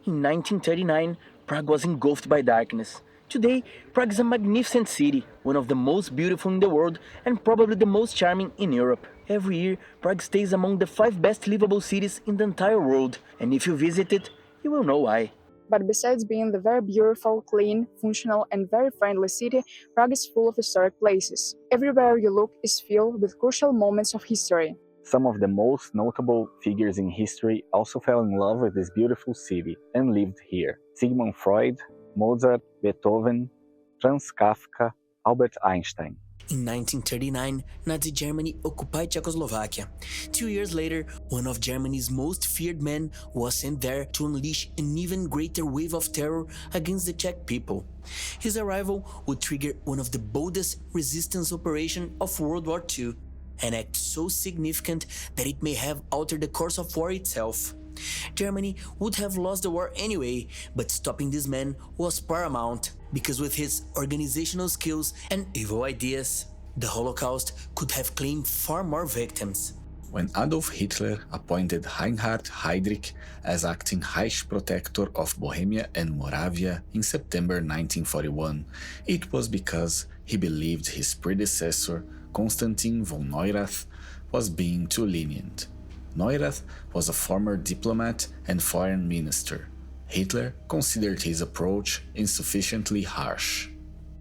In 1939, Prague was engulfed by darkness. Today, Prague is a magnificent city, one of the most beautiful in the world and probably the most charming in Europe. Every year, Prague stays among the 5 best livable cities in the entire world, and if you visit it, you will know why. But besides being the very beautiful, clean, functional, and very friendly city, Prague is full of historic places. Everywhere you look is filled with crucial moments of history. Some of the most notable figures in history also fell in love with this beautiful city and lived here. Sigmund Freud, Mozart, Beethoven, Franz Kafka, Albert Einstein. In 1939, Nazi Germany occupied Czechoslovakia. 2 years later, one of Germany's most feared men was sent there to unleash an even greater wave of terror against the Czech people. His arrival would trigger one of the boldest resistance operations of World War II, an act so significant that it may have altered the course of war itself. Germany would have lost the war anyway, but stopping this man was paramount, because with his organizational skills and evil ideas, the Holocaust could have claimed far more victims. When Adolf Hitler appointed Reinhard Heydrich as acting Reich Protector of Bohemia and Moravia in September 1941, it was because he believed his predecessor, Konstantin von Neurath, was being too lenient. Neurath was a former diplomat and foreign minister. Hitler considered his approach insufficiently harsh.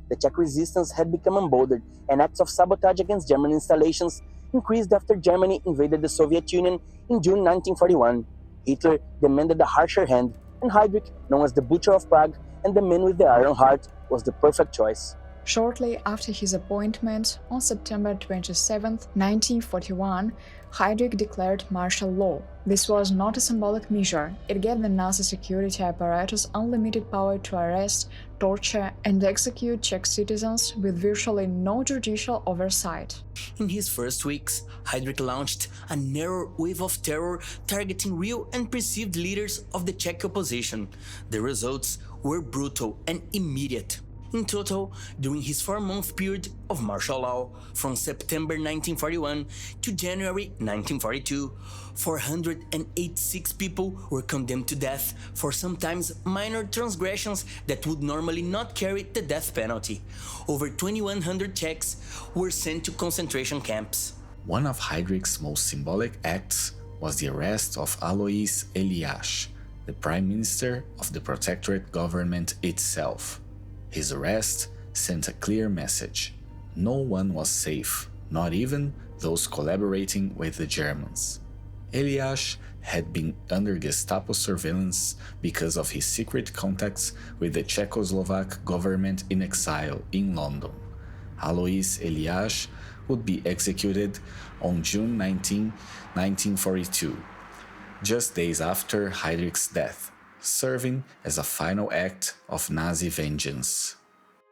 The Czech resistance had become emboldened, and acts of sabotage against German installations increased after Germany invaded the Soviet Union in June 1941. Hitler demanded a harsher hand, and Heydrich, known as the Butcher of Prague and the Man with the Iron Heart, was the perfect choice. Shortly after his appointment, on September 27, 1941, Heydrich declared martial law. This was not a symbolic measure. It gave the Nazi security apparatus unlimited power to arrest, torture, and execute Czech citizens with virtually no judicial oversight. In his first weeks, Heydrich launched a narrow wave of terror targeting real and perceived leaders of the Czech opposition. The results were brutal and immediate. In total, during his 4-month period of martial law, from September 1941 to January 1942, 486 people were condemned to death for sometimes minor transgressions that would normally not carry the death penalty. Over 2,100 Czechs were sent to concentration camps. One of Heydrich's most symbolic acts was the arrest of Alois Elias, the Prime Minister of the Protectorate government itself. His arrest sent a clear message. No one was safe, not even those collaborating with the Germans. Elias had been under Gestapo surveillance because of his secret contacts with the Czechoslovak government in exile in London. Alois Elias would be executed on June 19, 1942, just days after Heydrich's death, serving as a final act of Nazi vengeance.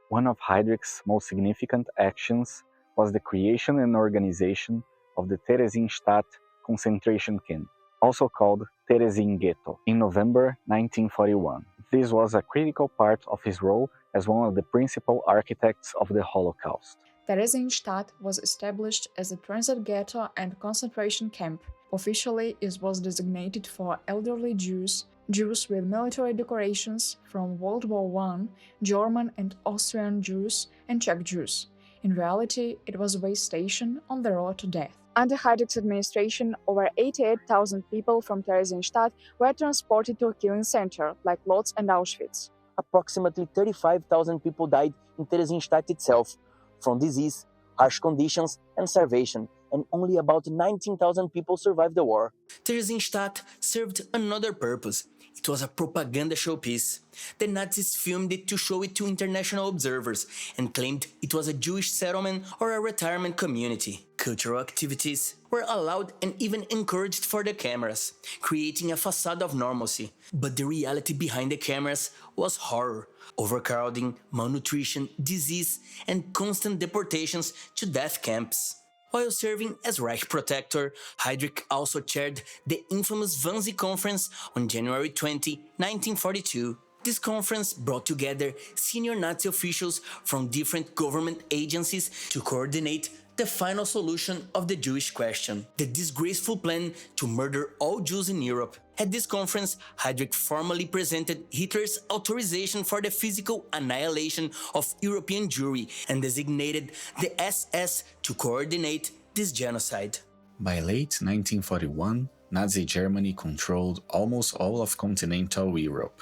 One of Heydrich's most significant actions was the creation and organization of the Theresienstadt concentration camp, also called Terezin Ghetto, in November 1941. This was a critical part of his role as one of the principal architects of the Holocaust. Theresienstadt was established as a transit ghetto and concentration camp. Officially, it was designated for elderly Jews, Jews with military decorations from World War I, German and Austrian Jews, and Czech Jews. In reality, it was a way station on the road to death. Under Heydrich's administration, over 88,000 people from Theresienstadt were transported to a killing center, like Lodz and Auschwitz. Approximately 35,000 people died in Theresienstadt itself, from disease, harsh conditions, and starvation, and only about 19,000 people survived the war. Theresienstadt served another purpose. It was a propaganda showpiece. The Nazis filmed it to show it to international observers and claimed it was a Jewish settlement or a retirement community. Cultural activities were allowed and even encouraged for the cameras, creating a facade of normalcy. But the reality behind the cameras was horror, overcrowding, malnutrition, disease, and constant deportations to death camps. While serving as Reich Protector, Heydrich also chaired the infamous Wannsee Conference on January 20, 1942. This conference brought together senior Nazi officials from different government agencies to coordinate the final solution of the Jewish question, the disgraceful plan to murder all Jews in Europe. At this conference, Heydrich formally presented Hitler's authorization for the physical annihilation of European Jewry and designated the SS to coordinate this genocide. By late 1941, Nazi Germany controlled almost all of continental Europe.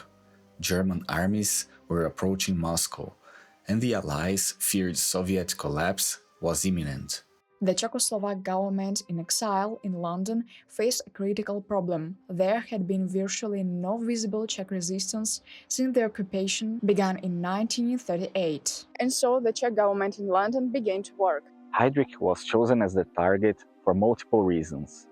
German armies were approaching Moscow, and the Allies feared Soviet collapse was imminent. The Czechoslovak government in exile in London faced a critical problem. There had been virtually no visible Czech resistance since the occupation began in 1938. And so the Czech government in London began to work. Heydrich was chosen as the target for multiple reasons.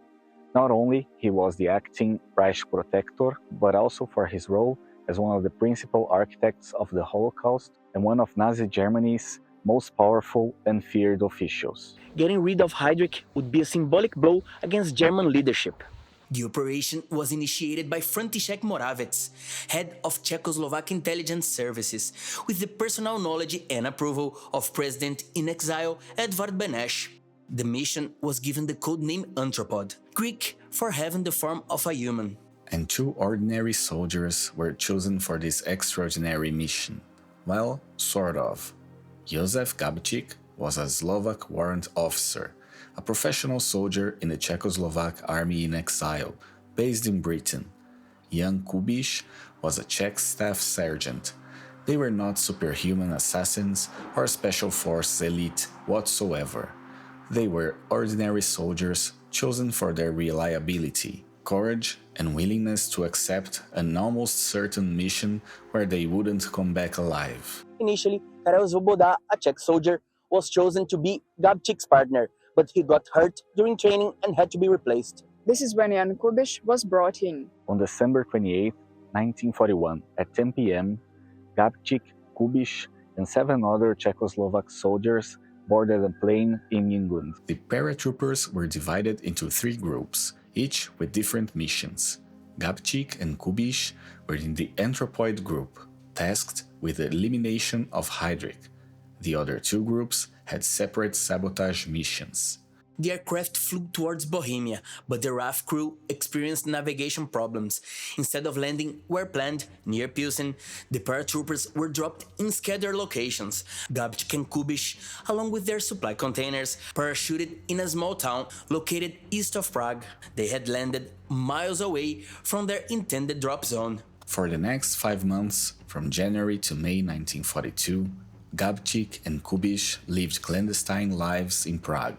Not only he was the acting Reich protector, but also for his role as one of the principal architects of the Holocaust and one of Nazi Germany's most powerful and feared officials. Getting rid of Heydrich would be a symbolic blow against German leadership. The operation was initiated by František Moravec, head of Czechoslovak intelligence services, with the personal knowledge and approval of President-in-exile Edvard Beneš. The mission was given the codename Anthropoid, Greek for having the form of a human. And 2 ordinary soldiers were chosen for this extraordinary mission. Well, sort of. Józef Gabčík was a Slovak warrant officer, a professional soldier in the Czechoslovak army in exile, based in Britain. Jan Kubiš was a Czech staff sergeant. They were not superhuman assassins or special forces elite whatsoever. They were ordinary soldiers chosen for their reliability, courage, and willingness to accept an almost certain mission where they wouldn't come back alive. Initially, Karel Svoboda, a Czech soldier, was chosen to be Gabčík's partner, but he got hurt during training and had to be replaced. This is when Jan Kubiš was brought in. On December 28, 1941, at 10 p.m., Gabčík, Kubiš, and 7 other Czechoslovak soldiers boarded a plane in England. The paratroopers were divided into 3 groups, each with different missions. Gabčík and Kubiš were in the Anthropoid group, tasked with the elimination of Heydrich. The other 2 groups had separate sabotage missions. The aircraft flew towards Bohemia, but the RAF crew experienced navigation problems. Instead of landing where planned, near Pilsen, the paratroopers were dropped in scattered locations. Gabčík and Kubiš, along with their supply containers, parachuted in a small town located east of Prague. They had landed miles away from their intended drop zone. For the next 5 months, from January to May 1942, Gabčík and Kubiš lived clandestine lives in Prague.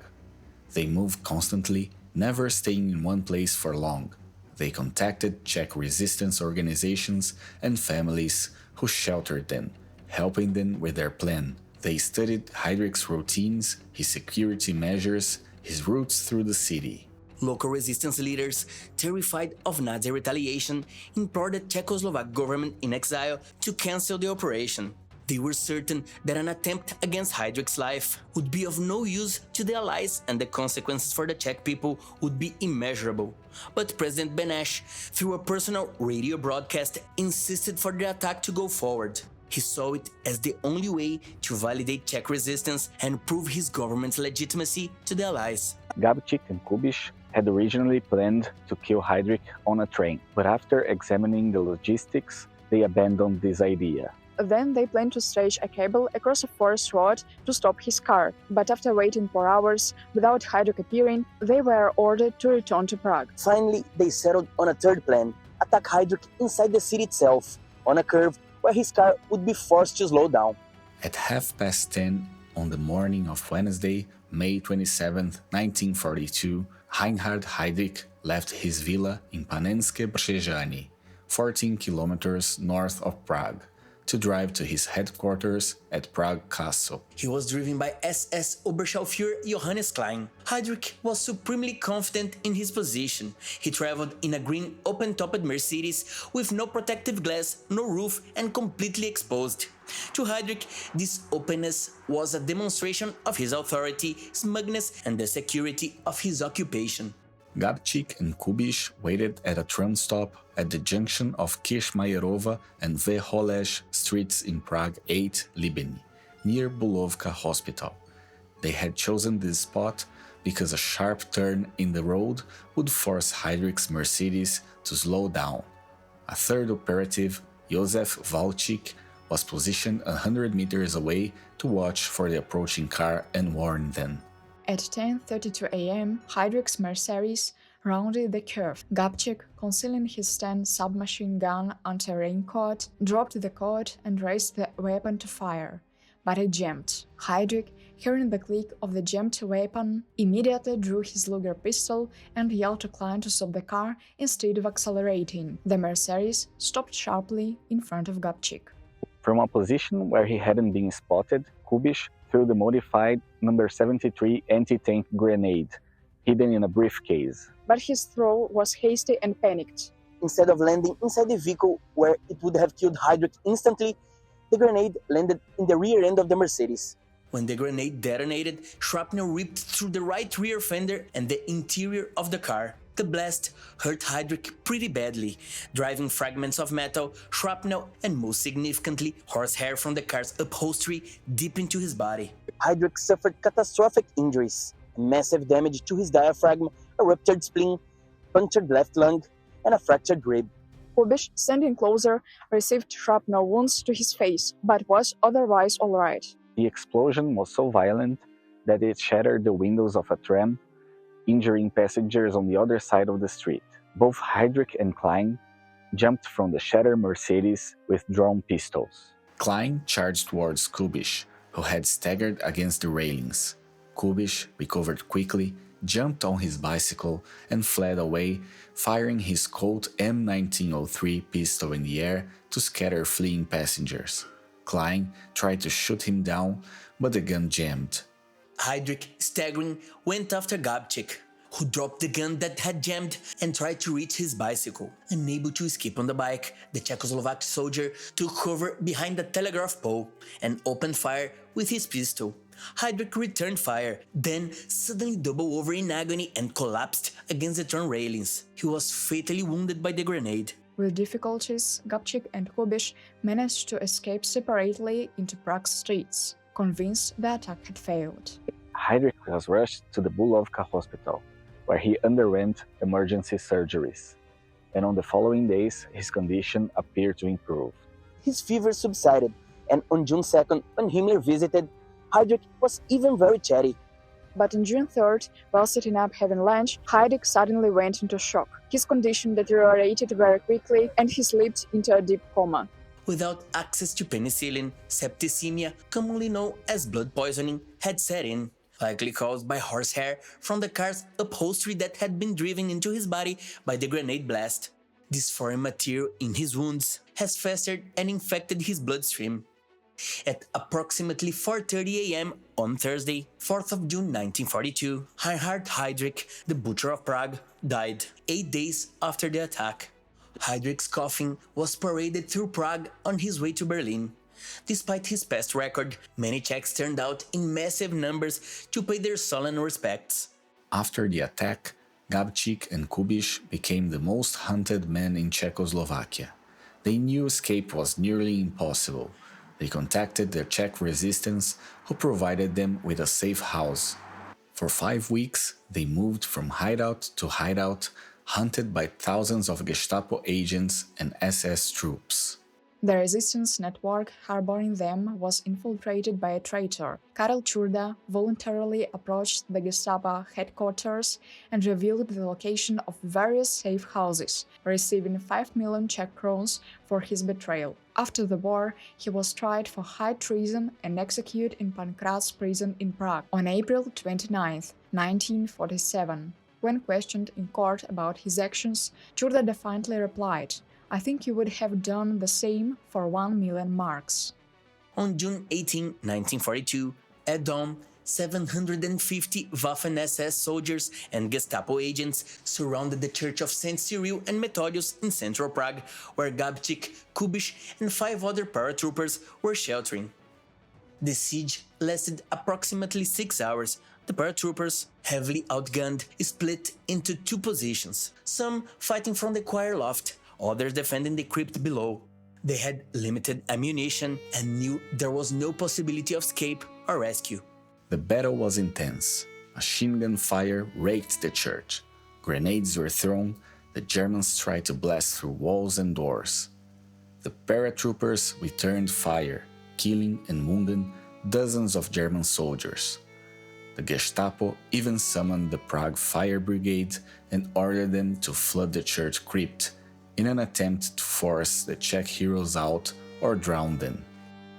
They moved constantly, never staying in one place for long. They contacted Czech resistance organizations and families who sheltered them, helping them with their plan. They studied Heydrich's routines, his security measures, his routes through the city. Local resistance leaders, terrified of Nazi retaliation, implored the Czechoslovak government in exile to cancel the operation. They were certain that an attempt against Heydrich's life would be of no use to the Allies and the consequences for the Czech people would be immeasurable. But President Beneš, through a personal radio broadcast, insisted for the attack to go forward. He saw it as the only way to validate Czech resistance and prove his government's legitimacy to the Allies. Gabčík and Kubiš had originally planned to kill Heydrich on a train, but after examining the logistics, they abandoned this idea. Then they planned to stage a cable across a forest road to stop his car, but after waiting for hours without Heydrich appearing, they were ordered to return to Prague. Finally, they settled on a third plan: attack Heydrich inside the city itself, on a curve where his car would be forced to slow down. At 10:30 on the morning of Wednesday, May 27, 1942, Reinhard Heydrich left his villa in Panenské Břežany, 14 kilometers north of Prague, to drive to his headquarters at Prague Castle. He was driven by SS Oberscharführer Johannes Klein. Heydrich was supremely confident in his position. He traveled in a green open-topped Mercedes with no protective glass, no roof, and completely exposed. To Heydrich, this openness was a demonstration of his authority, smugness, and the security of his occupation. Gabčík and Kubiš waited at a tram stop at the junction of Kirchmajerova and Veholej streets in Prague 8 Libeny, near Bulovka Hospital. They had chosen this spot because a sharp turn in the road would force Heydrich's Mercedes to slow down. A third operative, Józef Walczyk, was positioned 100 meters away to watch for the approaching car and warn them. At 10:32 a.m., Heydrich's Mercedes rounded the curve. Gabčík, concealing his Sten submachine gun under a raincoat, dropped the coat and raised the weapon to fire. But it jammed. Heydrich, hearing the click of the jammed weapon, immediately drew his Luger pistol and yelled to Klein to stop the car instead of accelerating. The Mercedes stopped sharply in front of Gabčík. From a position where he hadn't been spotted, Kubiš threw the modified No. 73 anti-tank grenade, hidden in a briefcase. But his throw was hasty and panicked. Instead of landing inside the vehicle where it would have killed Heydrich instantly, the grenade landed in the rear end of the Mercedes. When the grenade detonated, shrapnel ripped through the right rear fender and the interior of the car. The blast hurt Heydrich pretty badly, driving fragments of metal, shrapnel, and most significantly, horsehair from the car's upholstery deep into his body. Heydrich suffered catastrophic injuries, massive damage to his diaphragm, a ruptured spleen, punctured left lung, and a fractured rib. Kubiš, standing closer, received shrapnel wounds to his face, but was otherwise all right. The explosion was so violent that it shattered the windows of a tram, injuring passengers on the other side of the street. Both Heydrich and Klein jumped from the shattered Mercedes with drawn pistols. Klein charged towards Kubiš, who had staggered against the railings. Kubiš recovered quickly, jumped on his bicycle, and fled away, firing his Colt M1903 pistol in the air to scatter fleeing passengers. Klein tried to shoot him down, but the gun jammed. Heydrich, staggering, went after Gabčík, who dropped the gun that had jammed and tried to reach his bicycle. Unable to escape on the bike, the Czechoslovak soldier took cover behind the telegraph pole and opened fire with his pistol. Heydrich returned fire, then suddenly doubled over in agony and collapsed against the tram railings. He was fatally wounded by the grenade. With difficulties, Gabčík and Kubiš managed to escape separately into Prague's streets, convinced the attack had failed. Heydrich was rushed to the Bulovka hospital, where he underwent emergency surgeries, and on the following days his condition appeared to improve. His fever subsided, and on June 2nd, when Himmler visited, Heydrich was even very chatty. But on June 3rd, while sitting up having lunch, Heydrich suddenly went into shock. His condition deteriorated very quickly and he slipped into a deep coma. Without access to penicillin, septicemia, commonly known as blood poisoning, had set in, likely caused by horsehair from the car's upholstery that had been driven into his body by the grenade blast. This foreign material in his wounds has festered and infected his bloodstream. At approximately 4:30 a.m. on Thursday, 4th of June 1942, Reinhard Heydrich, the Butcher of Prague, died 8 days after the attack. Heydrich's coffin was paraded through Prague on his way to Berlin. Despite his past record, many Czechs turned out in massive numbers to pay their solemn respects. After the attack, Gabčík and Kubiš became the most hunted men in Czechoslovakia. They knew escape was nearly impossible. They contacted the Czech resistance, who provided them with a safe house. For 5 weeks, they moved from hideout to hideout, hunted by thousands of Gestapo agents and SS troops. The resistance network harboring them was infiltrated by a traitor. Karel Čurda voluntarily approached the Gestapo headquarters and revealed the location of various safe houses, receiving 5 million Czech crowns for his betrayal. After the war, he was tried for high treason and executed in Pankrác's prison in Prague on April 29, 1947. When questioned in court about his actions, Čurda defiantly replied, "I think you would have done the same for 1 million marks." On June 18, 1942, at dawn, 750 Waffen-SS soldiers and Gestapo agents surrounded the church of St. Cyril and Methodius in central Prague, where Gabčík, Kubiš, and 5 other paratroopers were sheltering. The siege lasted approximately 6 hours. The paratroopers, heavily outgunned, split into 2 positions, some fighting from the choir loft, others defending the crypt below. They had limited ammunition and knew there was no possibility of escape or rescue. The battle was intense. Machine gun fire raked the church. Grenades were thrown. The Germans tried to blast through walls and doors. The paratroopers returned fire, killing and wounding dozens of German soldiers. The Gestapo even summoned the Prague Fire Brigade and ordered them to flood the church crypt in an attempt to force the Czech heroes out or drown them.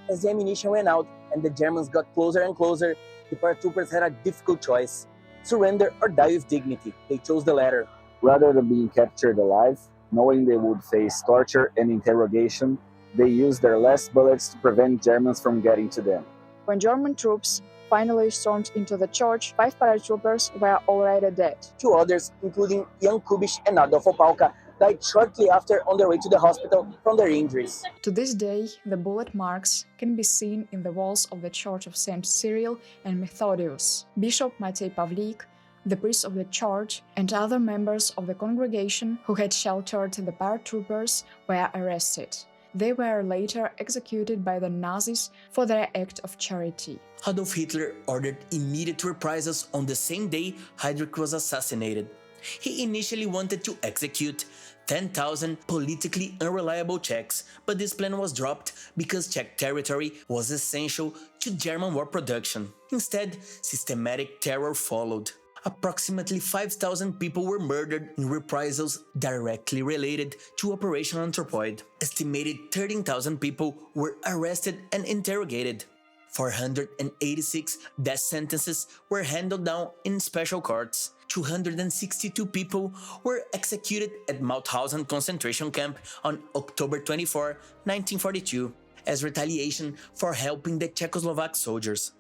As the ammunition ran out and the Germans got closer and closer, the paratroopers had a difficult choice: surrender or die with dignity. They chose the latter. Rather than being captured alive, knowing they would face torture and interrogation, they used their last bullets to prevent Germans from getting to them. When German troops finally stormed into the church, 5 paratroopers were already dead. 2 others, including Jan Kubiš and Adolfo Palka, died shortly after on their way to the hospital from their injuries. To this day, the bullet marks can be seen in the walls of the Church of St. Cyril and Methodius. Bishop Matej Pavlik, the priest of the church, and other members of the congregation who had sheltered the paratroopers were arrested. They were later executed by the Nazis for their act of charity. Adolf Hitler ordered immediate reprisals on the same day Heydrich was assassinated. He initially wanted to execute 10,000 politically unreliable Czechs, but this plan was dropped because Czech territory was essential to German war production. Instead, systematic terror followed. Approximately 5,000 people were murdered in reprisals directly related to Operation Anthropoid. Estimated 13,000 people were arrested and interrogated. 486 death sentences were handed down in special courts. 262 people were executed at Mauthausen concentration camp on October 24, 1942, as retaliation for helping the Czechoslovak soldiers.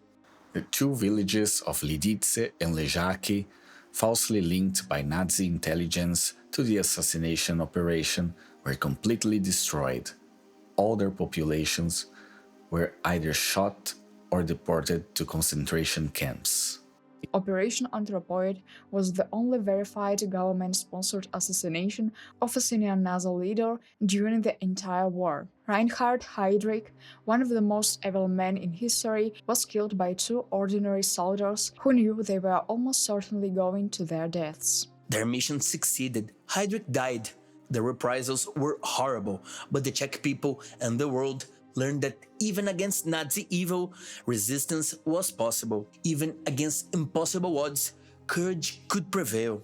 The 2 villages of Lidice and Ležáky, falsely linked by Nazi intelligence to the assassination operation, were completely destroyed. All their populations were either shot or deported to concentration camps. Operation Anthropoid was the only verified government-sponsored assassination of a senior Nazi leader during the entire war. Reinhard Heydrich, one of the most evil men in history, was killed by 2 ordinary soldiers who knew they were almost certainly going to their deaths. Their mission succeeded. Heydrich died. The reprisals were horrible, but the Czech people and the world learned that even against Nazi evil, resistance was possible. Even against impossible odds, courage could prevail.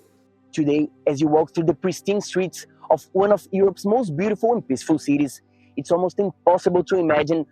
Today, as you walk through the pristine streets of one of Europe's most beautiful and peaceful cities, it's almost impossible to imagine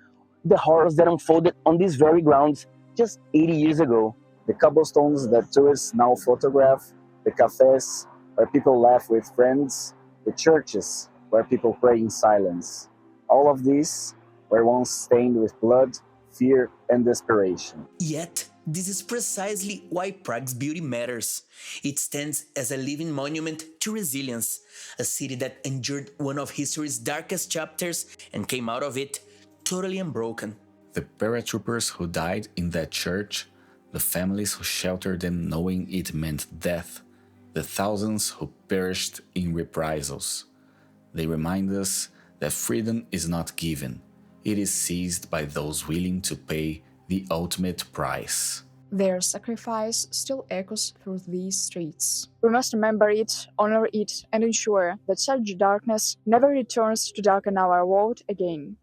the horrors that unfolded on these very grounds just 80 years ago. The cobblestones that tourists now photograph, the cafes where people laugh with friends, the churches where people pray in silence. All of these were once stained with blood, fear, and desperation. Yet, this is precisely why Prague's beauty matters. It stands as a living monument to resilience, a city that endured one of history's darkest chapters and came out of it totally unbroken. The paratroopers who died in that church, the families who sheltered them knowing it meant death, the thousands who perished in reprisals. They remind us that freedom is not given. It is seized by those willing to pay the ultimate price. Their sacrifice still echoes through these streets. We must remember it, honor it, and ensure that such darkness never returns to darken our world again.